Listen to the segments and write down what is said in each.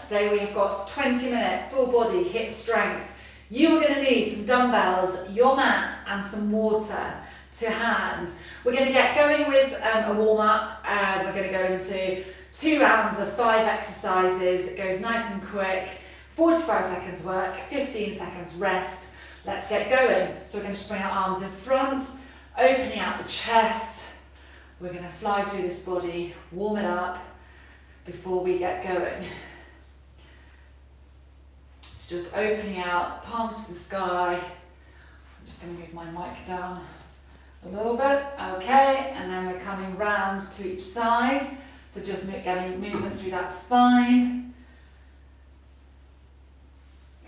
Today we have got 20-minute full body HIIT strength. You are going to need some dumbbells, your mat and some water to hand. We're going to get going with a warm-up and we're going to go into 2 rounds of 5 exercises. It goes nice and quick, 45 seconds work, 15 seconds rest. Let's get going. So we're going to bring our arms in front, opening out the chest. We're going to fly through this body, warm it up before we get going. So just opening out, palms to the sky. I'm just going to move my mic down a little bit. Okay, and then we're coming round to each side. So just getting movement through that spine.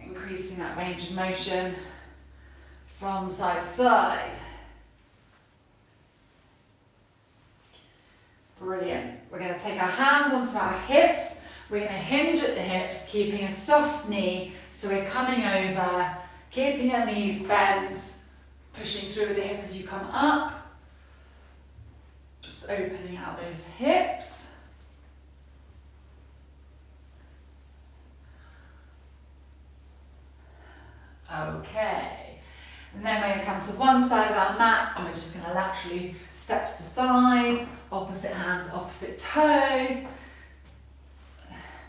Increasing that range of motion from side to side. Brilliant. We're going to take our hands onto our hips. We're going to hinge at the hips, keeping a soft knee. So we're coming over, keeping our knees bent, pushing through with the hip as you come up. Just opening out those hips. Okay. And then we're going to come to one side of our mat and we're just going to laterally step to the side, opposite hand to opposite toe,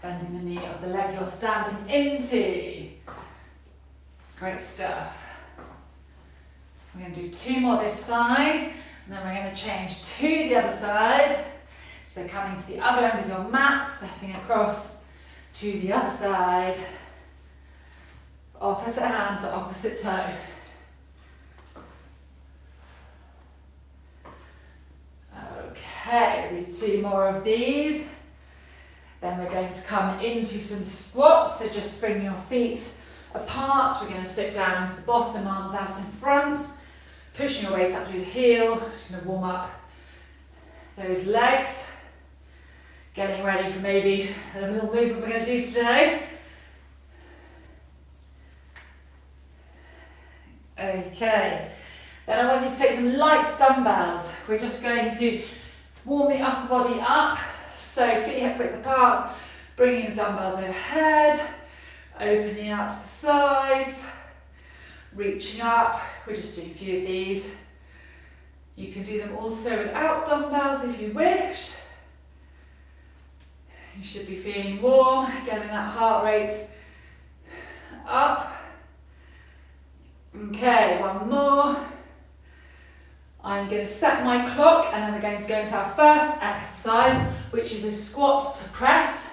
bending the knee of the leg you're standing into. Great stuff. We're going to do 2 more this side and then we're going to change to the other side. So coming to the other end of your mat, stepping across to the other side, opposite hand to opposite toe. Okay, we'll do 2 more of these. Then we're going to come into some squats, so just bring your feet apart. We're going to sit down into the bottom, arms out in front, pushing your weight up through the heel. Just going to warm up those legs, getting ready for maybe a little movement we're going to do today. Okay, then I want you to take some light dumbbells. We're just going to warm the upper body up, so feet hip width apart, bringing the dumbbells overhead, opening out to the sides, reaching up. We're just doing a few of these. You can do them also without dumbbells if you wish. You should be feeling warm, getting that heart rate up. Okay, 1 more. I'm going to set my clock and then we're going to go into our first exercise, which is a squat to press.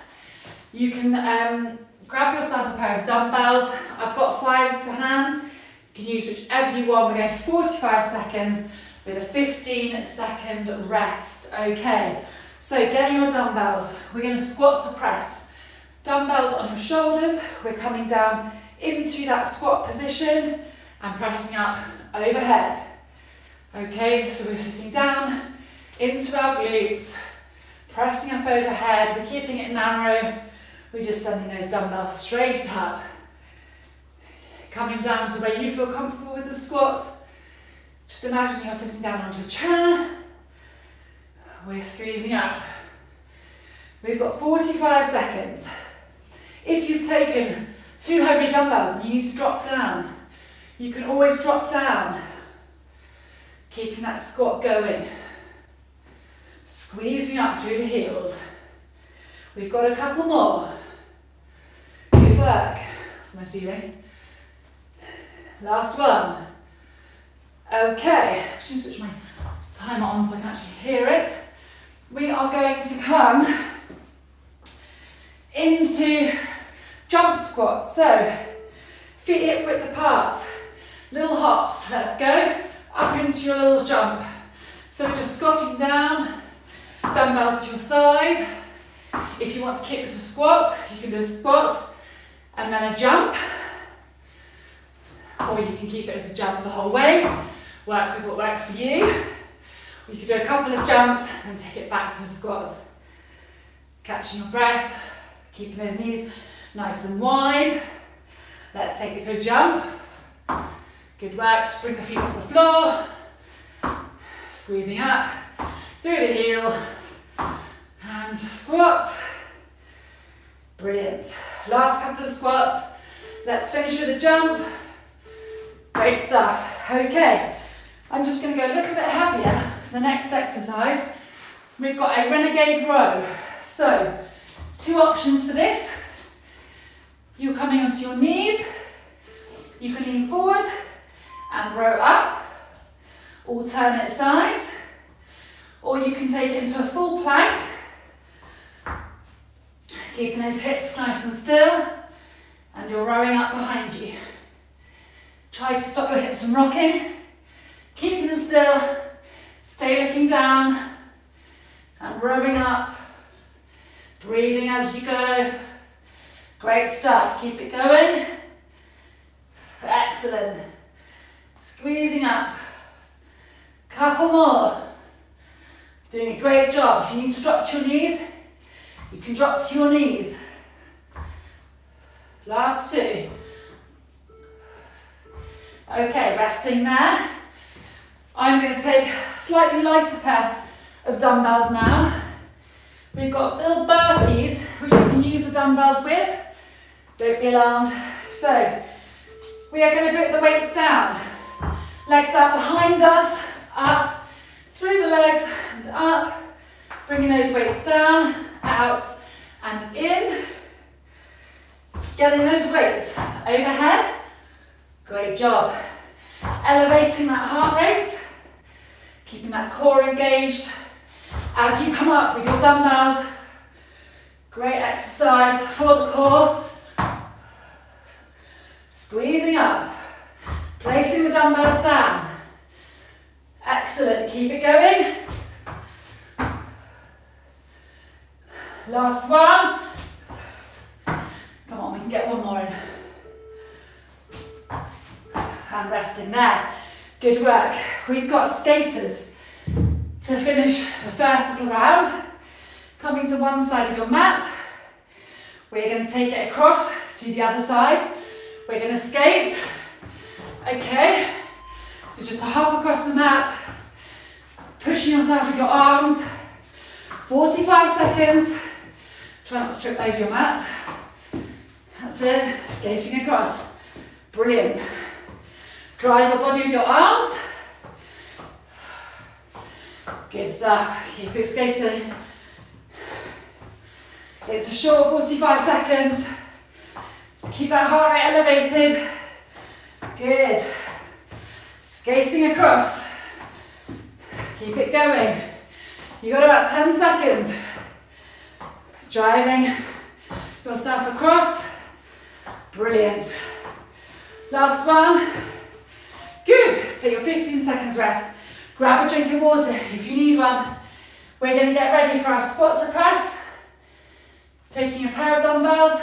You can grab yourself a pair of dumbbells. I've got 5s to hand. You can use whichever you want. We're going for 45 seconds with a 15-second rest. Okay, so getting your dumbbells. We're going to squat to press. Dumbbells on your shoulders. We're coming down into that squat position and pressing up overhead. Okay, so we're sitting down into our glutes, pressing up overhead. We're keeping it narrow. We're just sending those dumbbells straight up. Coming down to where you feel comfortable with the squat. Just imagine you're sitting down onto a chair. We're squeezing up. We've got 45 seconds. If you've taken 2 heavy dumbbells and you need to drop down, you can always drop down. Keeping that squat going. Squeezing up through the heels. We've got a couple more. Good work. That's my ceiling. Last one. Okay, I'm just going to switch my timer on so I can actually hear it. We are going to come into jump squats. So, feet hip width apart. Little hops. Let's go. Up into your little jump. So we're just squatting down, dumbbells to your side. If you want to keep this a squat, you can do a squat and then a jump. Or you can keep it as a jump the whole way. Work with what works for you. Or you can do a couple of jumps and take it back to a squat. Catching your breath, keeping those knees nice and wide. Let's take it to a jump. Good work, just bring the feet off the floor, squeezing up through the heel, and squat, Brilliant. Last couple of squats. Let's finish with a jump. Great stuff. Okay, I'm just going to go a little bit heavier for the next exercise. We've got a renegade row. So, two options for this. You're coming onto your knees. You can lean forward and row up, alternate sides, or you can take it into a full plank, keeping those hips nice and still, and you're rowing up behind you. Try to stop your hips from rocking, keeping them still, stay looking down, and rowing up, breathing as you go. Great stuff, keep it going. Excellent. Squeezing up. Couple more. Doing a great job. If you need to drop to your knees, you can drop to your knees. Last two. Okay, resting there. I'm going to take a slightly lighter pair of dumbbells now. We've got little burpees, which you can use the dumbbells with. Don't be alarmed. So, we are going to grip the weights down. Legs out behind us, up, through the legs and up. Bringing those weights down, out and in. Getting those weights overhead. Great job. Elevating that heart rate. Keeping that core engaged. As you come up with your dumbbells. Great exercise for the core. Squeezing up. Placing the dumbbells down. Excellent. Keep it going. Last one. Come on, we can get one more in. And resting there. Good work. We've got skaters to finish the first little round. Coming to one side of your mat. We're going to take it across to the other side. We're going to skate. Okay. So just to hop across the mat. Pushing yourself with your arms. 45 seconds. Try not to trip over your mat. That's it. Skating across. Brilliant. Drive your body with your arms. Good stuff. Keep it skating. It's a short 45 seconds. Just keep that heart rate elevated. Good. Skating across. Keep it going. You've got about 10 seconds. Driving yourself across. Brilliant. Last one. Good. Take your 15 seconds rest. Grab a drink of water if you need one. We're going to get ready for our squat to press. Taking a pair of dumbbells.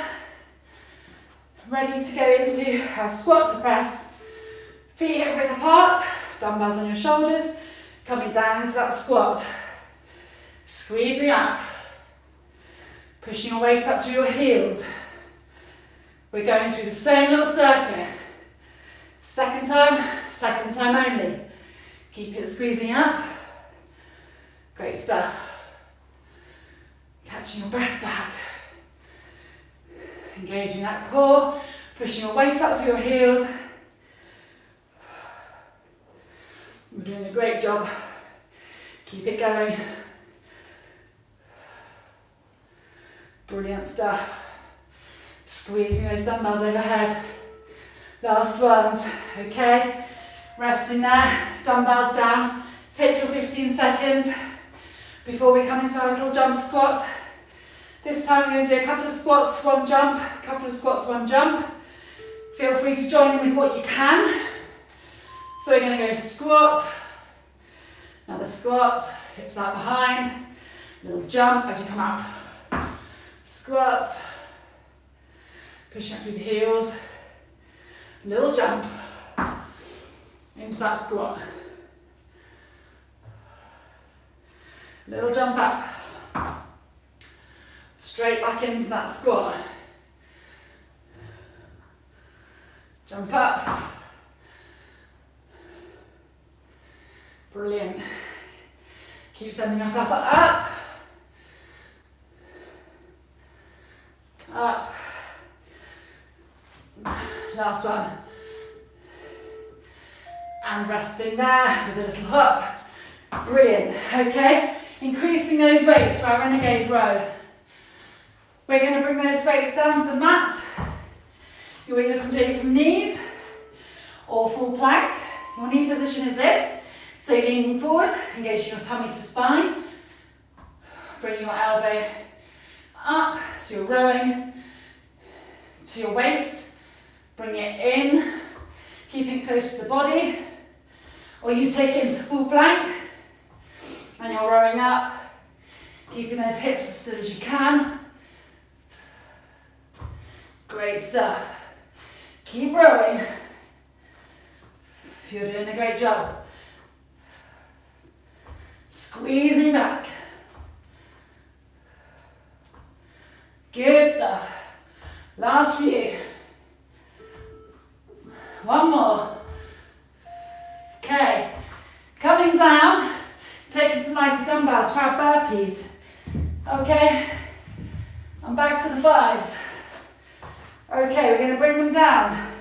Ready to go into our squat to press. Feet hip width apart. Dumbbells on your shoulders. Coming down into that squat. Squeezing up. Pushing your weight up through your heels. We're going through the same little circle. Second time only. Keep it squeezing up. Great stuff. Catching your breath back. Engaging that core. Pushing your weight up through your heels. We're doing a great job. Keep it going. Brilliant stuff. Squeezing those dumbbells overhead. Last ones, okay? Resting there, dumbbells down. Take your 15 seconds before we come into our little jump squat. This time we're going to do a couple of squats, one jump, a couple of squats, one jump. Feel free to join in with what you can. So we're going to go squat, another squat, hips out behind, little jump as you come up. Squat, pushing up through the heels, little jump into that squat. Little jump up, straight back into that squat. Jump up. Brilliant. Keep sending yourself up. up. Last one. And resting there with a little hop. Brilliant, okay? Increasing those weights for our renegade row. We're going to bring those weights down to the mat. You're either doing it from knees or full plank. Your knee position is this. So you're leaning forward, engaging your tummy to spine. Bring your elbow up, so you're rowing to your waist. Bring it in, keeping it close to the body. Or you take it into full plank and you're rowing up, keeping those hips as still as you can. Great stuff. Keep rowing. You're doing a great job. Squeezing back. Good stuff. Last few. One more. Okay. Coming down, taking some lighter dumbbells for our burpees. Okay. And back to the fives. Okay, we're going to bring them down.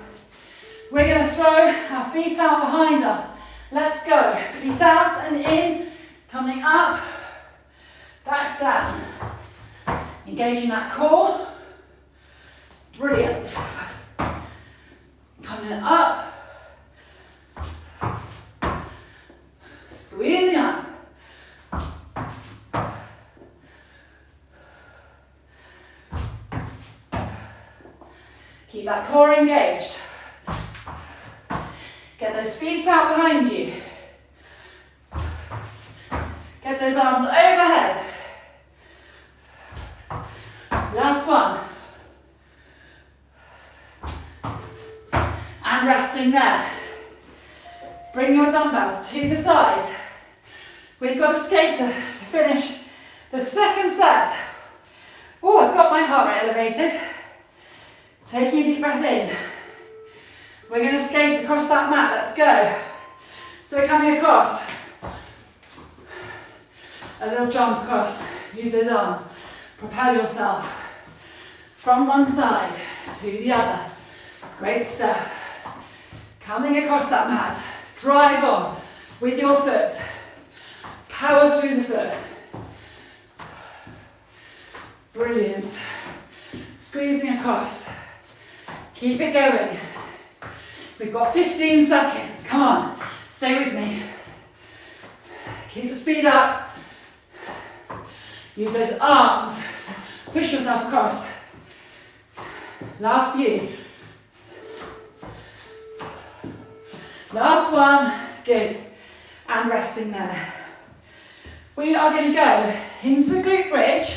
We're going to throw our feet out behind us. Let's go. Feet out and in. Coming up. Back down. Engaging that core. Brilliant. Coming up. Squeezing up. Keep that core engaged. Get those feet out behind you. Get those arms overhead. Last one. And resting there. Bring your dumbbells to the side. We've got a skater to finish the second set. Oh, I've got my heart rate elevated. Taking a deep breath in. We're going to skate across that mat. Let's go. So we're coming across. A little jump across. Use those arms. Propel yourself from one side to the other. Great stuff. Coming across that mat. Drive on with your foot. Power through the foot. Brilliant. Squeezing across. Keep it going. We've got 15 seconds. Come on. Stay with me. Keep the speed up. Use those arms. Push yourself across. Last few. Last one. Good. And resting there. We are going to go into a glute bridge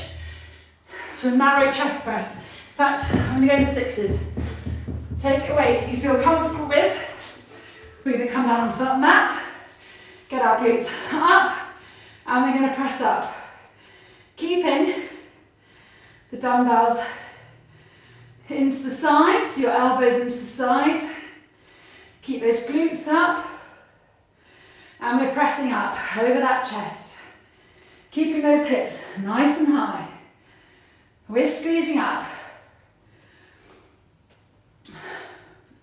to a narrow chest press. In fact, I'm going to go into sixes. Take a weight that you feel comfortable with. We're going to come down onto that mat. Get our glutes up. And we're going to press up. Keeping the dumbbells into the sides, your elbows into the sides. Keep those glutes up. And we're pressing up over that chest. Keeping those hips nice and high. We're squeezing up.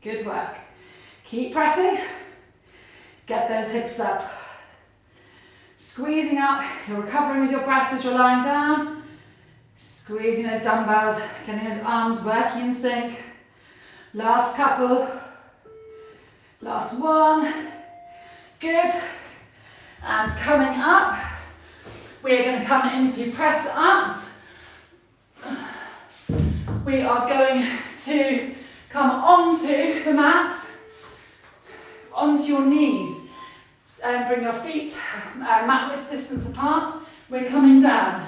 Good work. Keep pressing. Get those hips up. Squeezing up. You're recovering with your breath as you're lying down. Squeezing those dumbbells. Getting those arms working in sync. Last couple. Last one. Good. And coming up. We're going to come into press ups. We are going to come onto the mat, onto your knees, and bring your feet mat width distance apart. We're coming down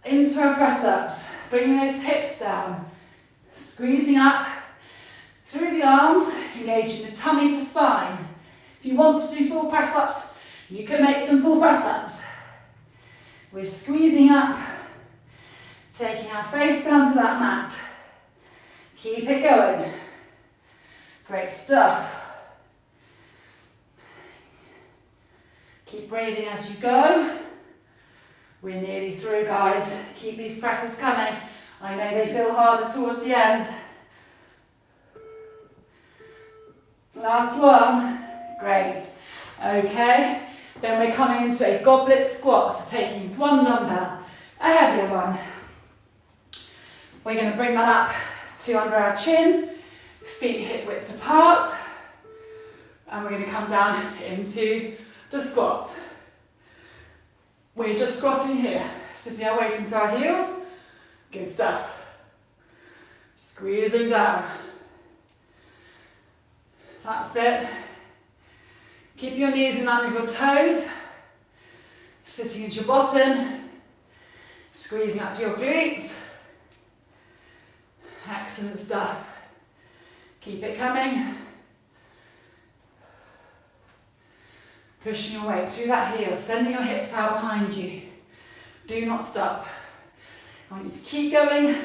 into our press ups, bringing those hips down, squeezing up through the arms, engaging the tummy to spine. If you want to do full press ups, you can make them full press ups. We're squeezing up, taking our face down to that mat. Keep it going. Great stuff. Keep breathing as you go. We're nearly through, guys. Keep these presses coming. I know they feel harder towards the end. Last one. Great. Okay. Then we're coming into a goblet squat. So taking one dumbbell, a heavier one. We're going to bring that up to under our chin, feet hip width apart. And we're going to come down into the squat. We're just squatting here, sitting our weight into our heels. Good stuff. Squeezing down. That's it. Keep your knees in line with your toes. Sitting into your bottom. Squeezing out through your glutes. Excellent stuff. Keep it coming. Pushing your weight through that heel, sending your hips out behind you. Do not stop. I want you to keep going.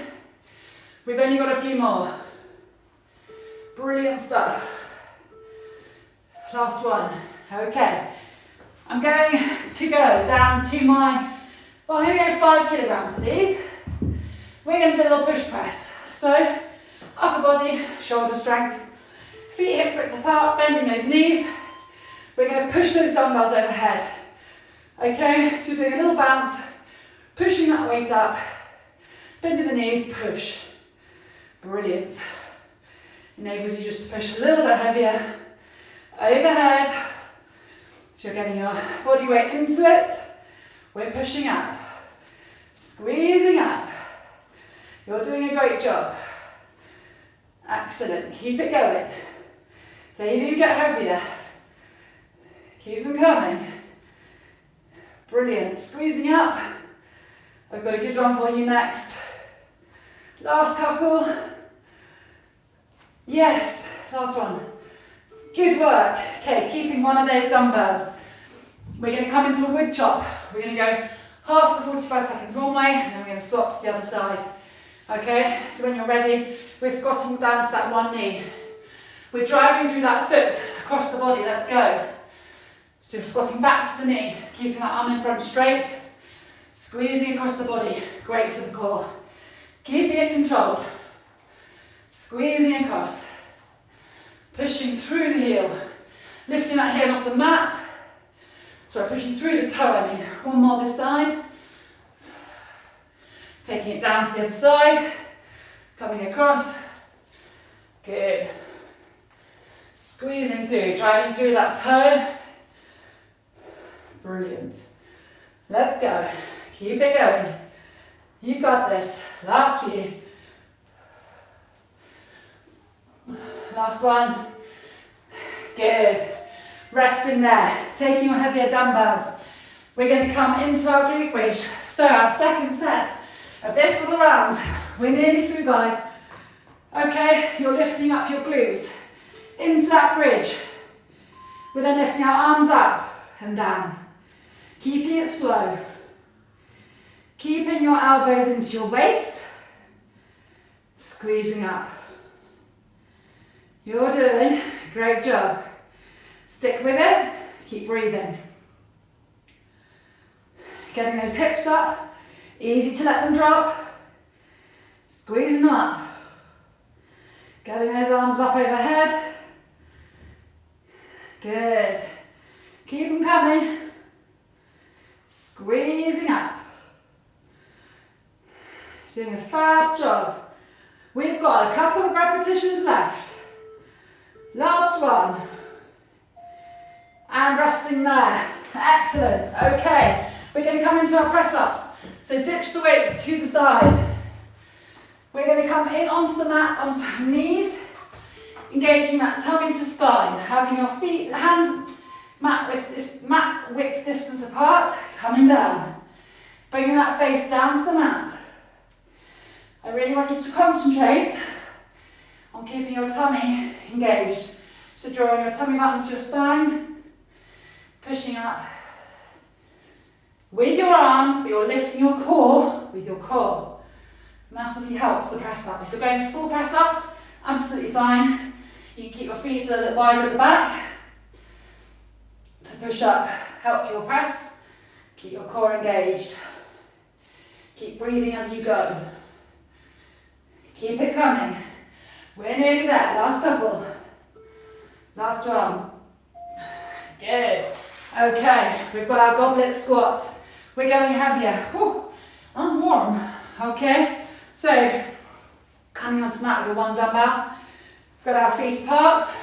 We've only got a few more. Brilliant stuff. Last one. Okay. I'm going to go down to my, well, I'm going to go 5 kilograms for these. We're going to do a little push press. So, upper body, shoulder strength, feet hip width apart, bending those knees. We're going to push those dumbbells overhead. Okay, so we're doing a little bounce, pushing that weight up, bending the knees, push. Brilliant. Enables you just to push a little bit heavier overhead. So you're getting your body weight into it. We're pushing up, squeezing up. You're doing a great job. Excellent. Keep it going. They do get heavier. Keep them coming. Brilliant. Squeezing up. I've got a good one for you next. Last couple. Yes. Last one. Good work. Okay, keeping one of those dumbbells. We're going to come into a wood chop. We're going to go half the 45 seconds one way, and then we're going to swap to the other side. Okay, so when you're ready, we're squatting down to that one knee. We're driving through that foot across the body. Let's go. So squatting back to the knee, keeping that arm in front straight, squeezing across the body. Great for the core. Keeping it controlled. Squeezing across. Pushing through the heel. Lifting that heel off the mat. Sorry, pushing through the toe, I mean. One more this side. Taking it down to the other side. Coming across. Good. Squeezing through, driving through that toe. Brilliant. Let's go. Keep it going. You've got this. Last few. Last one. Good. Resting there. Taking your heavier dumbbells. We're going to come into our glute bridge. So our second set of this little round. We're nearly through, guys. Okay, you're lifting up your glutes into that bridge. We're then lifting our arms up and down. Keeping it slow. Keeping your elbows into your waist. Squeezing up. You're doing a great job. Stick with it. Keep breathing. Getting those hips up. Easy to let them drop. Squeezing them up. Getting those arms up overhead. Good. Keep them coming. Squeezing up. Doing a fab job. We've got a couple of repetitions left. Last one. And resting there. Excellent. Okay. We're going to come into our press-ups. So ditch the weights to the side. We're going to come in onto the mat, onto our knees. Engaging that tummy to spine. Having your feet, hands mat width distance apart. Coming down. Bringing that face down to the mat. I really want you to concentrate on keeping your tummy engaged. So drawing your tummy mat into your spine. Pushing up. With your arms, but you're lifting your core with your core. Massively helps the press up. If you're going for full press ups, absolutely fine. You can keep your feet a little bit wider at the back. To push up, help your press. Keep your core engaged. Keep breathing as you go. Keep it coming. We're nearly there. Last couple. Last one. Good. Okay, we've got our goblet squat. We're going heavier. Whew. I'm warm. Okay, so coming onto the mat with one dumbbell. Got our feet apart.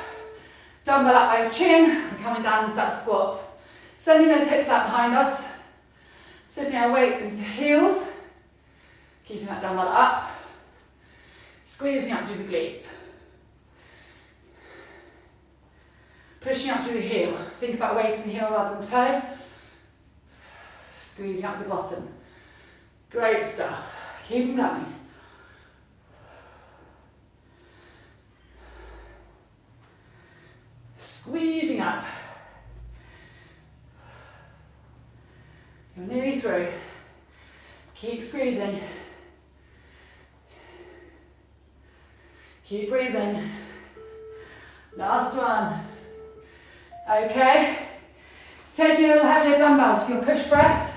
Dumbbell up by your chin. We're coming down into that squat. Sending those hips out behind us. Sitting our weight into the heels. Keeping that dumbbell up. Squeezing up through the glutes. Pushing up through the heel. Think about weight in the heel rather than toe. Squeezing up the bottom. Great stuff. Keep them coming. Squeezing up. You're nearly through. Keep squeezing. Keep breathing. Last one. Okay. Taking a little heavier dumbbells for your push press.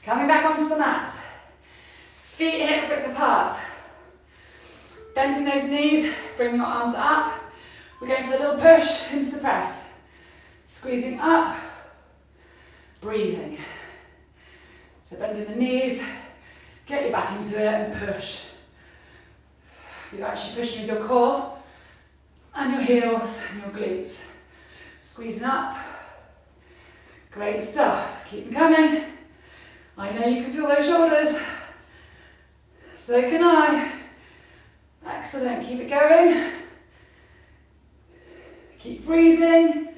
Coming back onto the mat. Feet hip width apart. Bending those knees, bring your arms up. We're going for a little push into the press. Squeezing up, breathing. So bending the knees, get your back into it and push. You're actually pushing with your core and your heels and your glutes. Squeezing up. Great stuff. Keep them coming. I know you can feel those shoulders. So can I. Excellent. Keep it going. Keep breathing.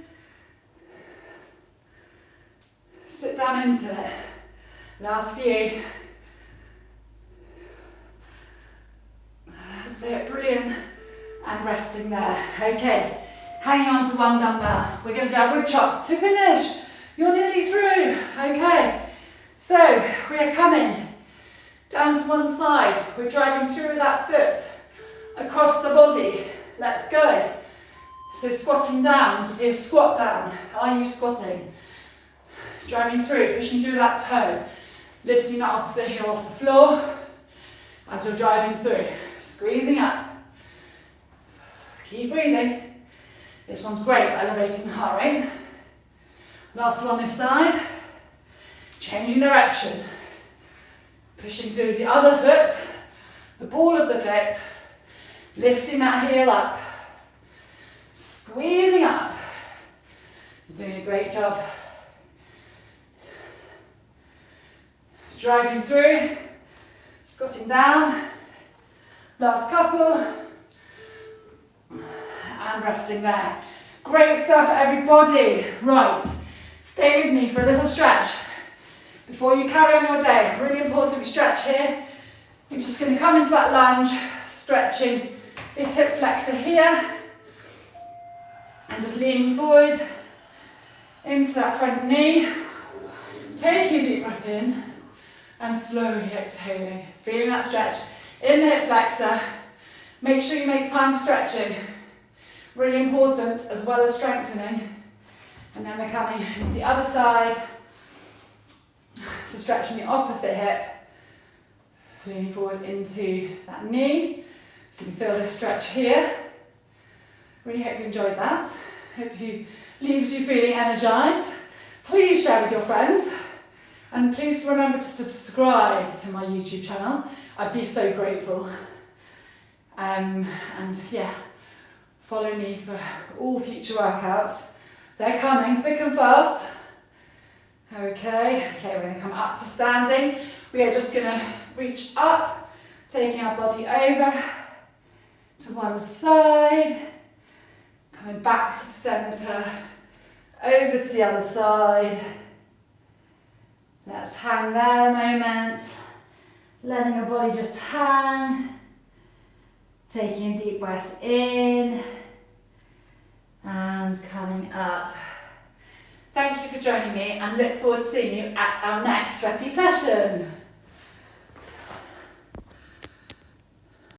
Sit down into it. Last few. That's it. Brilliant. And resting there. Okay. Hanging on to one dumbbell. We're going to do our wood chops to finish. You're nearly through. Okay. So we are coming down to one side. We're driving through that foot across the body. Let's go. So squatting down to see a squat down. Are you squatting? Driving through, pushing through that toe. Lifting that opposite heel off the floor as you're driving through. Squeezing up. Keep breathing. This one's great for elevating the heart rate. Last one this side. Changing direction. Pushing through the other foot, the ball of the foot. Lifting that heel up. Squeezing up. You're doing a great job. Driving through. Squatting down. Last couple. And resting there. Great stuff, everybody. Right, stay with me for a little stretch before you carry on your day. Really important we stretch here. You're just going to come into that lunge, stretching this hip flexor here, and just leaning forward into that front knee. Taking a deep breath in and slowly exhaling. Feeling that stretch in the hip flexor. Make sure you make time for stretching. Really important, as well as strengthening. And then we're coming into the other side. So stretching the opposite hip. Leaning forward into that knee. So you can feel this stretch here. Really hope you enjoyed that. Hope you leaves you feeling energized. Please share with your friends. And please remember to subscribe to my YouTube channel. I'd be so grateful. And yeah. Follow me for all future workouts. They're coming thick and fast. Okay, we're going to come up to standing. We are just going to reach up, taking our body over to one side, coming back to the centre, over to the other side. Let's hang there a moment, letting your body just hang, taking a deep breath in, and coming up. Thank you for joining me and look forward to seeing you at our next sweaty session.